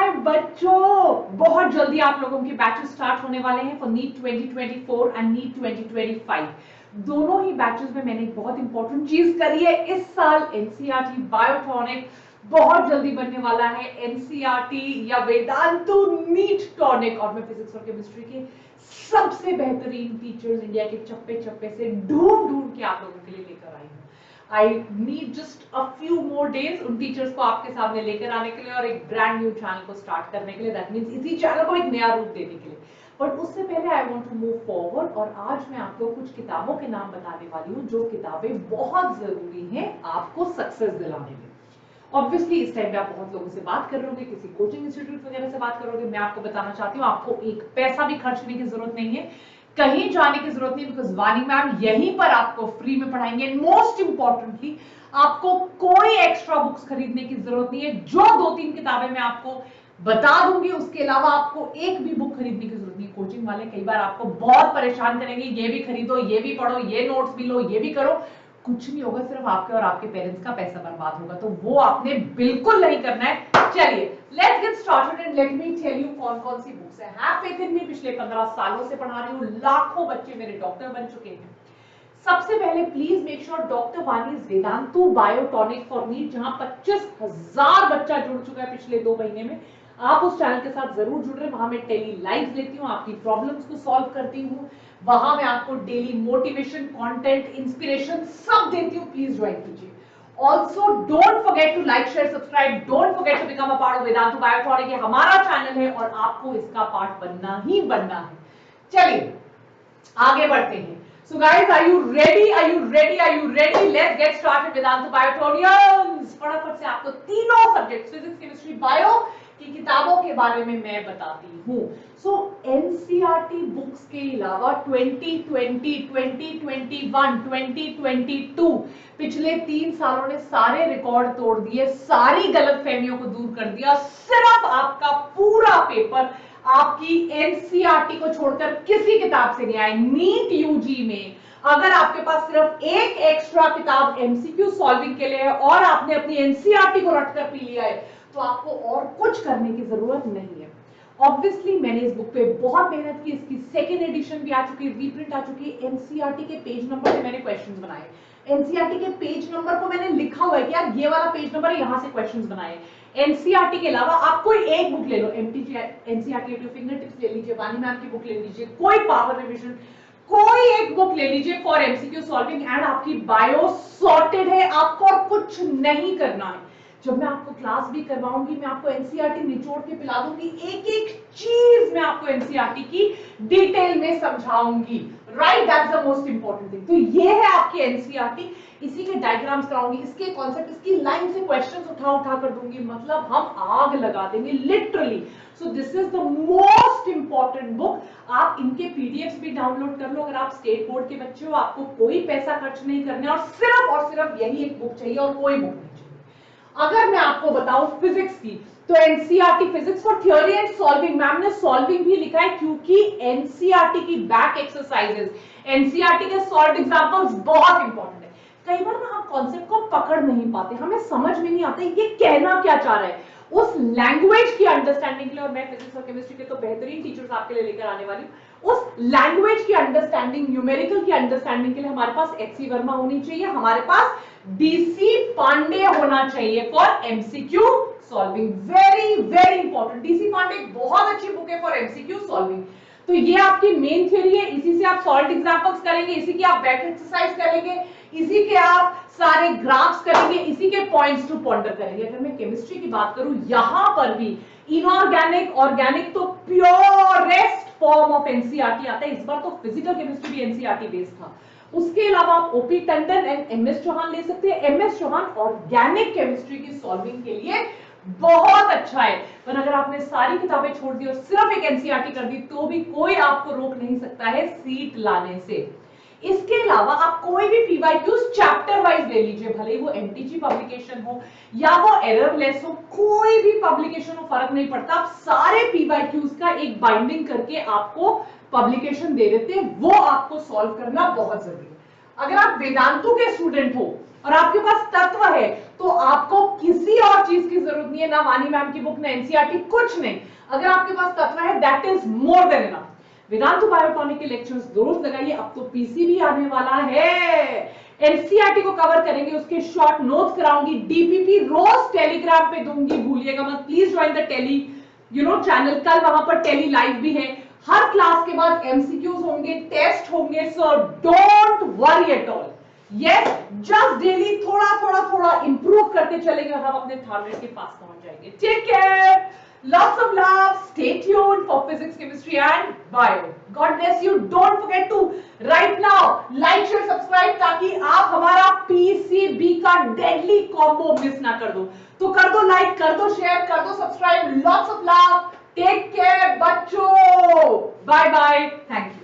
हाय बच्चों, बहुत जल्दी आप लोगों के बैचेस स्टार्ट होने वाले हैं फॉर नीट 2024 एंड नीट 2025। दोनों ही बैचेस में मैंने एक बहुत इंपॉर्टेंट चीज करी है। इस साल एनसीईआरटी बायोटॉनिक बहुत जल्दी बनने वाला है। एनसीईआरटी या वेदांतु नीट टॉनिक, और मैं फिजिक्स और केमिस्ट्री के सबसे बेहतरीन टीचर्स इंडिया के चप्पे चप्पे से ढूंढ ढूंढ के आप लोगों के लिए लेकर आई हूँ। I need just a few more days उन टीचर्स को आपके सामने लेकर आने के लिए और एक ब्रांड न्यू चैनल को स्टार्ट करने के लिए। दैट मींस इसी चैनल को एक नया रूप देने के लिए। बट उससे पहले I want to move forward, और आज मैं आपको कुछ किताबों के नाम बताने वाली हूँ जो किताबें बहुत जरूरी हैं आपको सक्सेस दिलाने में। ऑब्वियसली इस टाइम पे आप बहुत लोगों से बात कर रहे होंगे, किसी कोचिंग इंस्टीट्यूट वगैरह से बात करोगे। मैं आपको बताना चाहती हूँ, आपको एक पैसा भी खर्च करने की जरूरत नहीं है, कहीं जाने की जरूरत नहीं, बिकॉज वानी मैम यहीं पर आपको फ्री में पढ़ाएंगे। मोस्ट इंपॉर्टेंटली आपको कोई एक्स्ट्रा बुक्स खरीदने की जरूरत नहीं है। जो 2-3 किताबें मैं आपको बता दूंगी उसके अलावा आपको एक भी बुक खरीदने की जरूरत नहीं। कोचिंग वाले कई बार आपको बहुत परेशान करेंगे, ये भी खरीदो, ये भी पढ़ो, ये नोट्स भी लो, ये भी करो। कुछ नहीं होगा, सिर्फ आपके और आपके पेरेंट्स का पैसा बर्बाद होगा, तो वो आपने बिल्कुल नहीं करना है। चलिए let's get started and let me tell you कौन कौन सी बुक्स है। हैव फेथ इन मी, पिछले 15 सालों से पढ़ा रही हूँ, लाखों बच्चे मेरे डॉक्टर बन चुके हैं। सबसे पहले please make sure doctor Vani's Vedantu biotonic for NEET, जहां 25,000 बच्चा जुड़ चुका है पिछले 2 महीने में। आप उस चैनल के साथ जरूर जुड़ रहे हैं। वहां मैं डेली लाइव लेती हूँ, आपकी प्रॉब्लम्स को सॉल्व करती हूँ। वहां मैं आपको डेली मोटिवेशन, कंटेंट, इंस्पिरेशन सब देती हूँ। प्लीज ज्वाइन कीजिए। Also, don't forget to like, share, subscribe. Don't forget to become a part of Vedantu Biotonic. ये हमारा चैनल है और आपको इसका पार्ट बनना ही बनना है। चलिए आगे बढ़ते हैं। So guys, are you ready? Are you ready? Are you ready? Let's get started Vedantu Biotonians. फटाफट से आपको तीनों सब्जेक्ट फिजिक्स, केमिस्ट्री, बायो की किताबों के बारे में मैं बताती हूँ। सो एनसीईआरटी बुक्स के अलावा 2020, 2021, 2022 पिछले 3 सालों ने सारे रिकॉर्ड तोड़ दिए, सारी गलतफहमियों को दूर कर दिया। सिर्फ आपका पूरा पेपर आपकी एनसीईआरटी को छोड़कर किसी किताब से नहीं आए। नीट यूजी में अगर आपके पास सिर्फ एक एक्स्ट्रा किताब एमसीक्यू सॉल्विंग के लिए है और आपने अपनी एनसीईआरटी को रटकर पी लिया है, तो आपको और कुछ करने की जरूरत नहीं है। ऑब्वियसली मैंने इस बुक पे बहुत मेहनत की, इसकी सेकेंड एडिशन भी आ चुकी है, रीप्रिंट आ चुकी है। एनसीईआरटी के पेज नंबर से मैंने क्वेश्चंस बनाए, एनसीईआरटी के पेज नंबर को मैंने लिखा हुआ है कि यार ये वाला पेज नंबर है, यहां से क्वेश्चंस बनाए। एनसीईआरटी के अलावा आप कोई एक बुक ले लो, MTG NCERT at your fingertips ले लीजिए, वानी मैम की बुक ले लीजिए, कोई पावर रिविजन, कोई एक बुक ले लीजिए फॉर एमसीक्यू सॉल्विंग, एंड आपकी बायो सॉर्टेड है। आपको और कुछ नहीं करना है। जब मैं आपको क्लास भी करवाऊंगी, मैं आपको एनसीईआरटी निचोड़ के पिला दूंगी, एक एक चीज मैं आपको एनसीईआरटी की डिटेल में समझाऊंगी। Right, that's the most important thing. तो ये है आपकी एनसीईआरटी, इसी के डायग्राम्स कराऊंगी, इसके कॉन्सेप्ट, इसकी लाइन से क्वेश्चंस उठा कर दूंगी, मतलब हम आग लगा देंगे literally. So this is the most important book. आप इनके पीडीएफ्स भी डाउनलोड कर लो। अगर आप स्टेट बोर्ड के बच्चे हो, आपको कोई पैसा खर्च नहीं करने और सिर्फ यही एक बुक चाहिए और कोई बुक नहीं। अगर मैं आपको बताऊं फिजिक्स की, तो NCERT physics for theory and solving, ma'am ने सॉल्विंग भी लिखा है क्योंकि एनसीईआरटी की बैक एक्सरसाइजेस, एनसीईआरटी के सॉल्व्ड एग्जांपल्स बहुत इंपॉर्टेंट है। कई बार ना हम कॉन्सेप्ट को पकड़ नहीं पाते, हमें समझ में नहीं आता ये कहना क्या चाह रहा है। उस लैंग्वेज की अंडरस्टैंडिंग के लिए, और मैं फिजिक्स और केमिस्ट्री के तो बेहतरीन टीचर्स आपके लिए लेकर आने वाली हूं, उस लैंग्वेज की अंडरस्टैंडिंग, न्यूमेरिकल की अंडरस्टैंडिंग के लिए हमारे पास एचसी वर्मा होनी चाहिए, हमारे पास डीसी पांडे होना चाहिए for MCQ solving. Very very important. DC Pandey बहुत अच्छी बुक है फॉर एमसीक्यू सॉल्विंग। तो ये आपकी मेन थ्योरी है, इसी से आप सॉल्व्ड एग्जांपल्स करेंगे, इसी की आप बैक एक्सरसाइज करेंगे, इसी के आप सारे ग्राफ्स करेंगे, इसी के पॉइंट्स टू पॉन्डर करेंगे। अगर मैं केमिस्ट्री की बात करूं, यहां पर भी इनऑर्गेनिक, ऑर्गेनिक तो प्योरेस्ट फॉर्म ऑफ एनसीईआरटी आता है। इस बार तो फिजिकल केमिस्ट्री भी एनसीईआरटी बेस्ड था। उसके अलावा आप OP Tandon and MS Chauhan ले सकते हैं। एमएस चौहान ऑर्गेनिक केमिस्ट्री की सॉल्विंग के लिए बहुत अच्छा है। पर अगर आपने सारी किताबें छोड़ दी और सिर्फ एक एनसीईआरटी कर दी, तो भी कोई आपको रोक नहीं सकता है सीट लाने से। इसके अलावा आप कोई भी पीवाईक्यूज चैप्टर वाइज ले लीजिए, भले ही वो एमटीजी पब्लिकेशन हो या वो एररलेस हो, कोई भी पब्लिकेशन हो, फर्क नहीं पड़ता। आप सारे पीवाईक्यूज का एक बाइंडिंग करके आपको पब्लिकेशन दे देते हैं, वो आपको सॉल्व करना बहुत जरूरी है। अगर आप वेदांतु के स्टूडेंट हो और आपके पास तत्व है तो आपको किसी और चीज की जरूरत नहीं है, ना वानी मैम की बुक, ना एनसीईआरटी, कुछ नहीं। अगर आपके पास तत्व है that is more than enough. Vedantu Biotonic के लेक्चर्स जरूर लगाइए, अब तो पीसी भी आने वाला है। एनसीईआरटी को कवर करेंगे, उसके शॉर्ट नोट्स कराऊंगी, डीपीपी रोज टेलीग्राम पे दूंगी, भूलिएगा मत। Please join the tele channel, कल वहां पर टेली लाइव भी है। हर क्लास के बाद एमसीक्यूज होंगे, टेस्ट होंगे, so don't worry at all. Yes, just daily थोड़ा थोड़ा थोड़ा इंप्रूव करते चलेंगे और हम अपने टारगेट के पास पहुंच जाएंगे। Take care, lots of love, stay tuned for physics, chemistry and bio. God bless you. Don't forget to right now like, share, subscribe ताकि आप हमारा PCB का deadly combo मिस ना कर दो। तो कर दो लाइक, कर दो शेयर, कर दो subscribe. Lots of love. Take care बच्चों. Bye bye. Thank you.